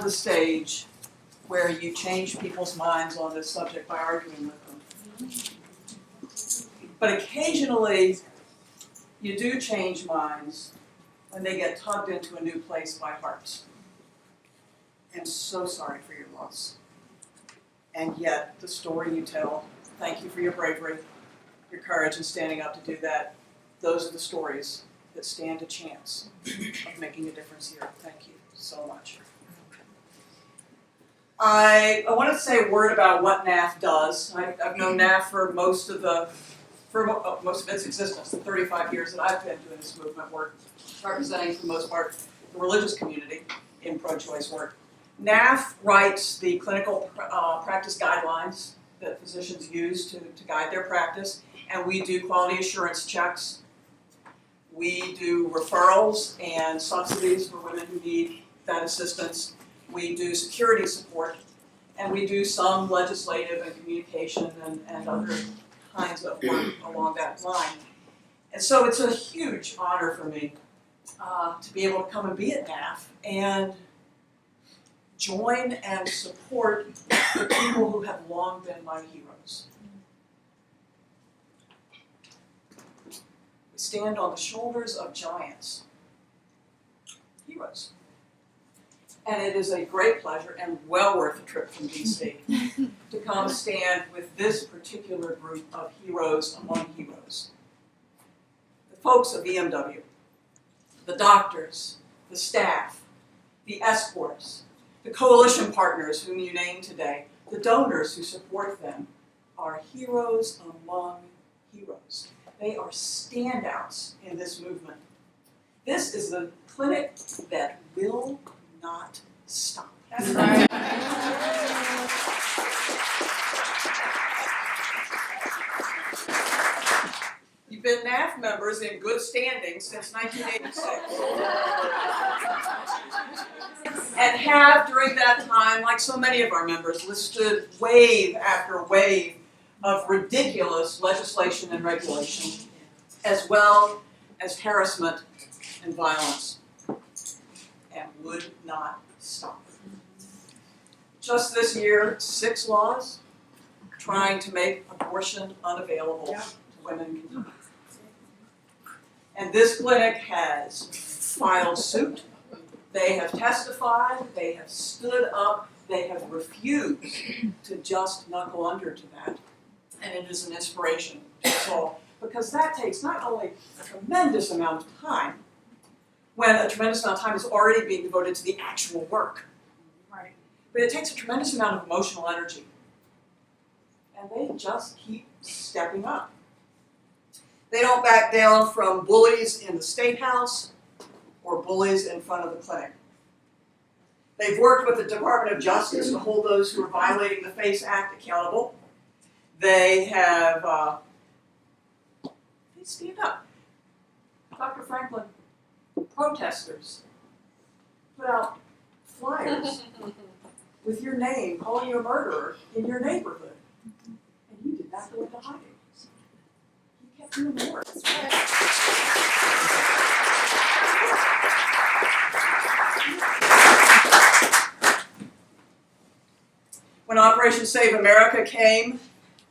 the stage where you change people's minds on this subject by arguing with them. But occasionally, you do change minds when they get tugged into a new place by hearts. And so sorry for your loss. And yet, the story you tell, thank you for your bravery, your courage in standing up to do that. Those are the stories that stand a chance of making a difference here. Thank you so much. I want to say a word about what NAFF does. I've known NAFF for most of its existence, the 35 years that I've been doing this movement work, representing for the most part the religious community in pro-choice work. NAFF writes the clinical practice guidelines that physicians use to guide their practice, and we do quality assurance checks. We do referrals and subsidies for women who need that assistance. We do security support, and we do some legislative and communication and other kinds of work along that line. And so it's a huge honor for me to be able to come and be at NAFF and join and support the people who have long been my heroes. We stand on the shoulders of giants, heroes. And it is a great pleasure and well worth a trip from DC to come stand with this particular group of heroes among heroes. The folks of BMW, the doctors, the staff, the escorts, the coalition partners whom you named today, the donors who support them are heroes among heroes. They are standouts in this movement. This is the clinic that will not stop. That's right. You've been NAFF members in good standing since 1986. And have, during that time, like so many of our members, listed wave after wave of ridiculous legislation and regulation, as well as harassment and violence, and would not stop. Just this year, 6 laws trying to make abortion unavailable to women in Kentucky. And this clinic has filed suit. They have testified, they have stood up, they have refused to just knuckle under to that. And it is an inspiration to us all, because that takes not only a tremendous amount of time, when a tremendous amount of time is already being devoted to the actual work, Right. but it takes a tremendous amount of emotional energy. And they just keep stepping up. They don't back down from bullies in the State House or bullies in front of the clinic. They've worked with the Department of Justice to hold those who are violating the FACE Act accountable. They have, they stand up. Dr. Franklin, protesters put out flyers with your name, calling you a murderer in your neighborhood. And you did not go into hiding. You kept doing the work. When Operation Save America came,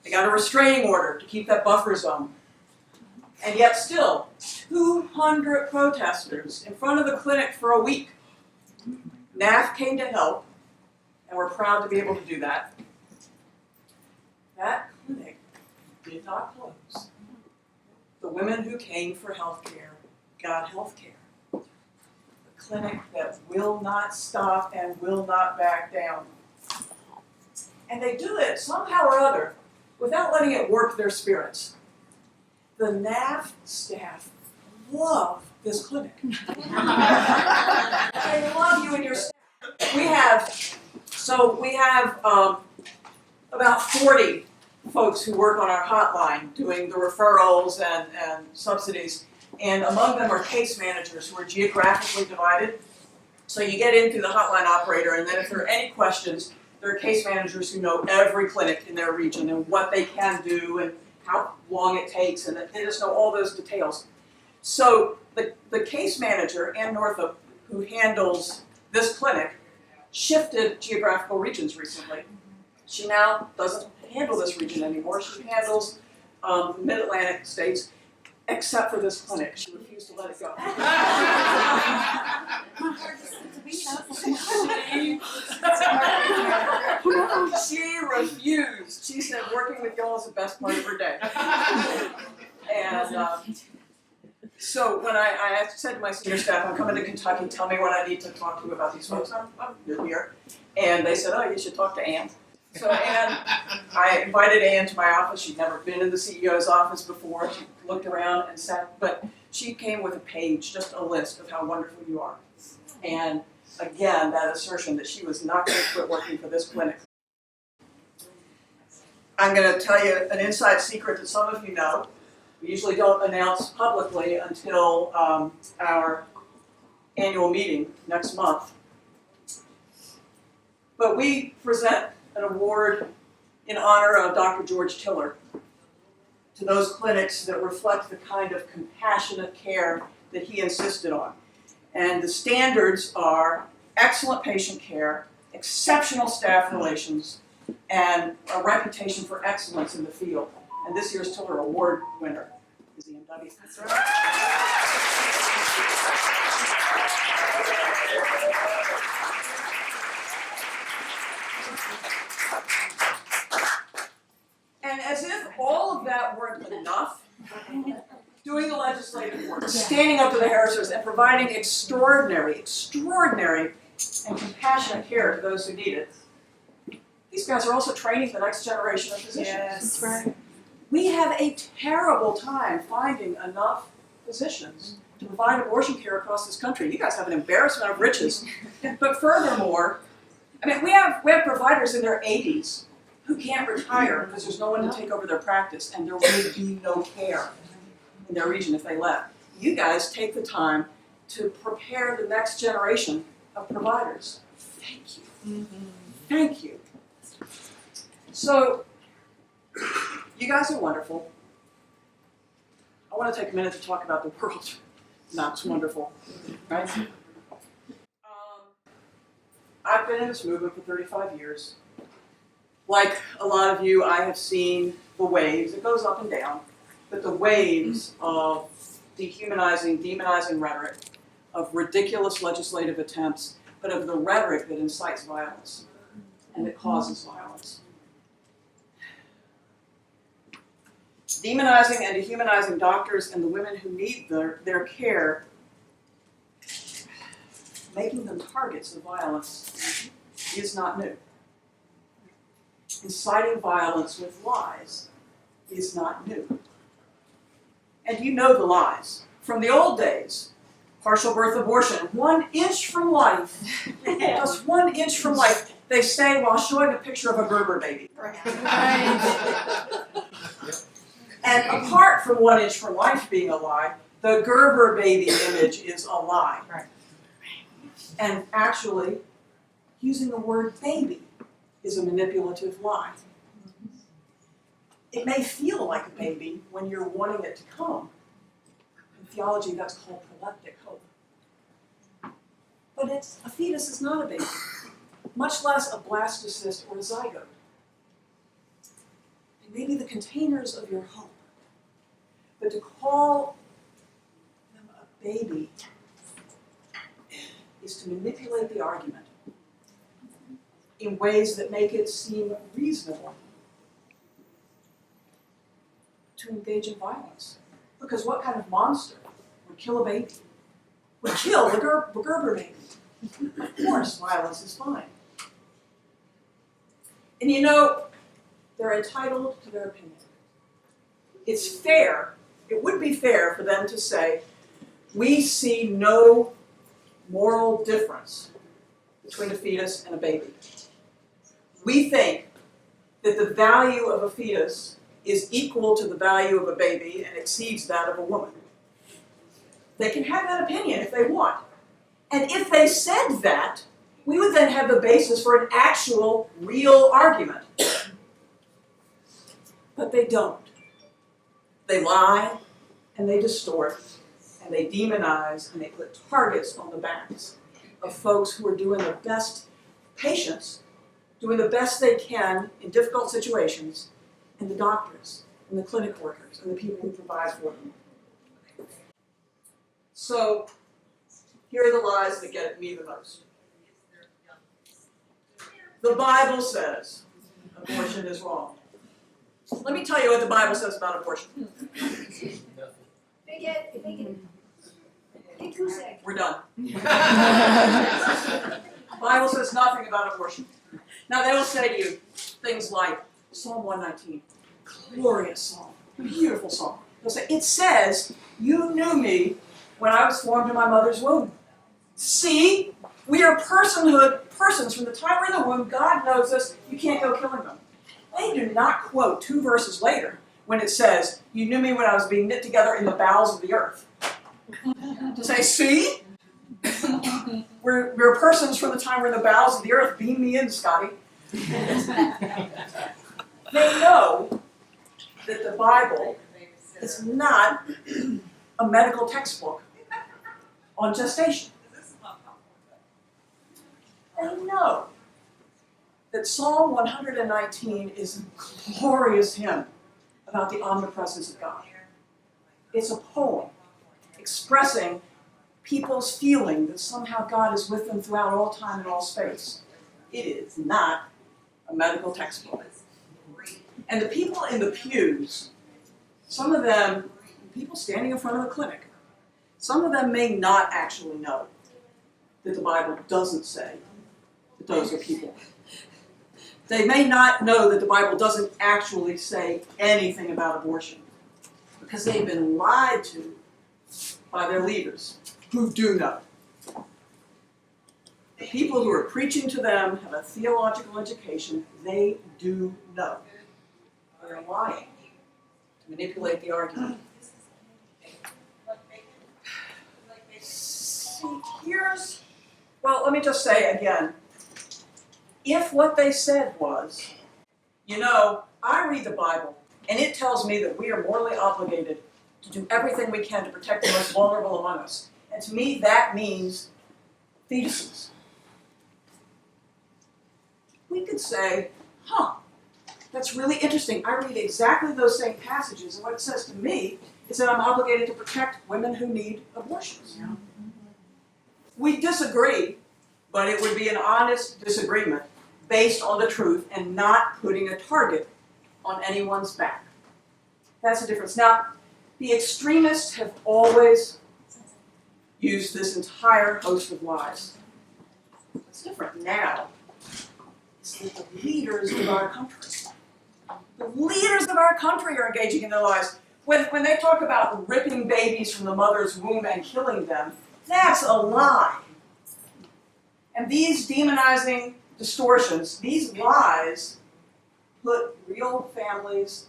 they got a restraining order to keep that buffer zone. And yet still, 200 protesters in front of the clinic for a week. NAFF came to help, and we're proud to be able to do that. That clinic did not close. The women who came for health care got health care. The clinic that will not stop and will not back down. And they do it somehow or other without letting it warp their spirits. The NAFF staff love this clinic. They love you and your staff. We have about 40 folks who work on our hotline doing the referrals and subsidies. And among them are case managers who are geographically divided. So you get in through the hotline operator, and then if there are any questions, there are case managers who know every clinic in their region and what they can do and how long it takes, and they just know all those details. So the case manager, Ann Northup, who handles this clinic, shifted geographical regions recently. She now doesn't handle this region anymore. She handles the Mid-Atlantic states, except for this clinic. She refused to let it go. She refused. She said working with y'all is the best part of her day. And so when I said to my senior staff, I'm coming to Kentucky, tell me what I need to talk to you about these folks. I'm new here. And they said, oh, you should talk to Ann. So Ann, I invited Ann to my office. She'd never been in the CEO's office before. She looked around and sat, but she came with a page, just a list of how wonderful you are. And again, that assertion that she was not going to quit working for this clinic. I'm going to tell you an inside secret that some of you know. We usually don't announce publicly until our annual meeting next month. But we present an award in honor of Dr. George Tiller to those clinics that reflect the kind of compassionate care that he insisted on. And the standards are excellent patient care, exceptional staff relations, and a reputation for excellence in the field. And this year's Tiller Award winner is the MW. That's right. And as if all of that weren't enough, doing the legislative work, standing up to the harassers, and providing extraordinary and compassionate care to those who need it. These guys are also training the next generation of physicians. Yes. Right. We have a terrible time finding enough physicians to provide abortion care across this country. You guys have an embarrassment of riches. But furthermore, I mean, we have providers in their 80s who can't retire because there's no one to take over their practice, and there would be no care in their region if they left. You guys take the time to prepare the next generation of providers. Thank you. Mm-hmm. Thank you. So, you guys are wonderful. I want to take a minute to talk about the world. Not wonderful, right? I've been in this movement for 35 years. Like a lot of you, I have seen the waves. It goes up and down, but the waves of dehumanizing, demonizing rhetoric, of ridiculous legislative attempts, but of the rhetoric that incites violence and that causes violence. Demonizing and dehumanizing doctors and the women who need their care, making them targets of violence, is not new. Inciting violence with lies is not new. And you know the lies. From the old days, partial birth abortion, 1 inch from life, just 1 inch from life, they say while showing a picture of a Gerber baby. And apart from 1 inch from life being a lie, the Gerber baby image is a lie. Right. And actually, using the word baby is a manipulative lie. It may feel like a baby when you're wanting it to come. In theology, that's called proleptic hope. But a fetus is not a baby, much less a blastocyst or a zygote. They may be the containers of your hope. But to call them a baby is to manipulate the argument in ways that make it seem reasonable to engage in violence. Because what kind of monster would kill a baby? Would kill the Gerber baby? Of course, violence is fine. And you know, they're entitled to their opinion. It's fair, it would be fair for them to say, we see no moral difference between a fetus and a baby. We think that the value of a fetus is equal to the value of a baby and exceeds that of a woman. They can have that opinion if they want. And if they said that, we would then have the basis for an actual, real argument. But they don't. They lie, and they distort, and they demonize, and they put targets on the backs of folks who are doing the best patients doing the best they can in difficult situations, and the doctors, and the clinic workers, and the people who provide for them. So, here are the lies that get at me the most. The Bible says abortion is wrong. Let me tell you what the Bible says about abortion. We're done. The Bible says nothing about abortion. Now they will say to you things like Psalm 119, glorious psalm, beautiful psalm. They'll say, it says, you knew me when I was formed in my mother's womb. See, we are persons from the time we're in the womb. God knows us. You can't go killing them. They do not quote 2 verses later when it says, you knew me when I was being knit together in the bowels of the earth. To say, see, we're persons from the time we're in the bowels of the earth. Beam me in, Scotty. They know that the Bible is not a medical textbook on gestation. They know that Psalm 119 is a glorious hymn about the omnipresence of God. It's a poem expressing people's feeling that somehow God is with them throughout all time and all space. It is not a medical textbook. And the people in the pews, some of them, people standing in front of the clinic, some of them may not actually know that the Bible doesn't say that those are people. They may not know that the Bible doesn't actually say anything about abortion because they've been lied to by their leaders who do know. The people who are preaching to them have a theological education. They do know. They're lying to manipulate the argument. See, well, let me just say again, if what they said was, I read the Bible, and it tells me that we are morally obligated to do everything we can to protect the most vulnerable among us. And to me, that means fetuses. We could say, that's really interesting. I read exactly those same passages, and what it says to me is that I'm obligated to protect women who need abortions. Yeah. We disagree, but it would be an honest disagreement based on the truth and not putting a target on anyone's back. That's the difference. Now, the extremists have always used this entire host of lies. What's different now is that the leaders of our country are engaging in their lies. When they talk about ripping babies from the mother's womb and killing them, that's a lie. And these demonizing distortions, these lies, put real families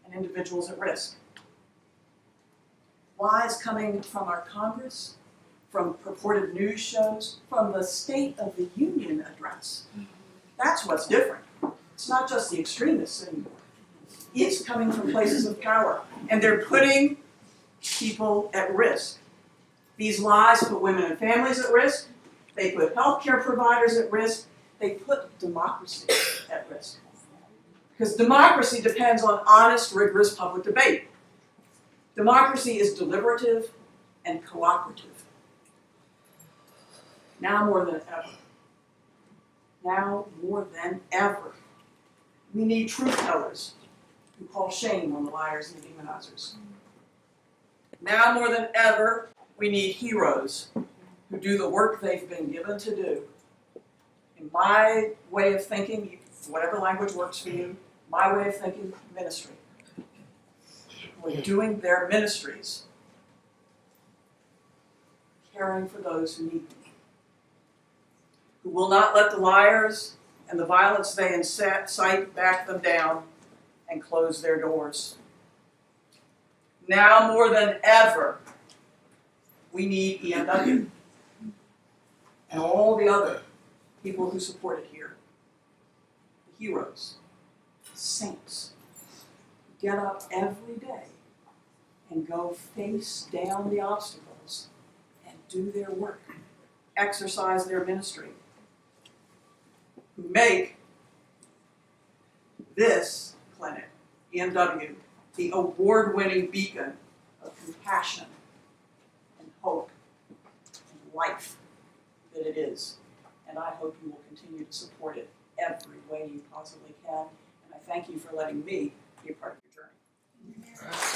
and individuals at risk. Lies coming from our Congress, from purported news shows, from the State of the Union address. That's what's different. It's not just the extremists anymore. It's coming from places of power, and they're putting people at risk. These lies put women and families at risk. They put healthcare providers at risk. They put democracy at risk. Because democracy depends on honest, rigorous public debate. Democracy is deliberative and cooperative. Now more than ever. Now more than ever. We need truth tellers who call shame on the liars and the demonizers. Now more than ever, we need heroes who do the work they've been given to do. In my way of thinking, whatever language works for you, my way of thinking, ministry. We're doing their ministries, caring for those who need them, who will not let the liars and the violence they incite back them down and close their doors. Now more than ever, we need EMW and all the other people who support it here. The heroes, the saints, who get up every day and go face down the obstacles and do their work, exercise their ministry. who make this clinic, EMW, the award-winning beacon of compassion and hope and life that it is. And I hope you will continue to support it every way you possibly can. And I thank you for letting me be a part of your journey.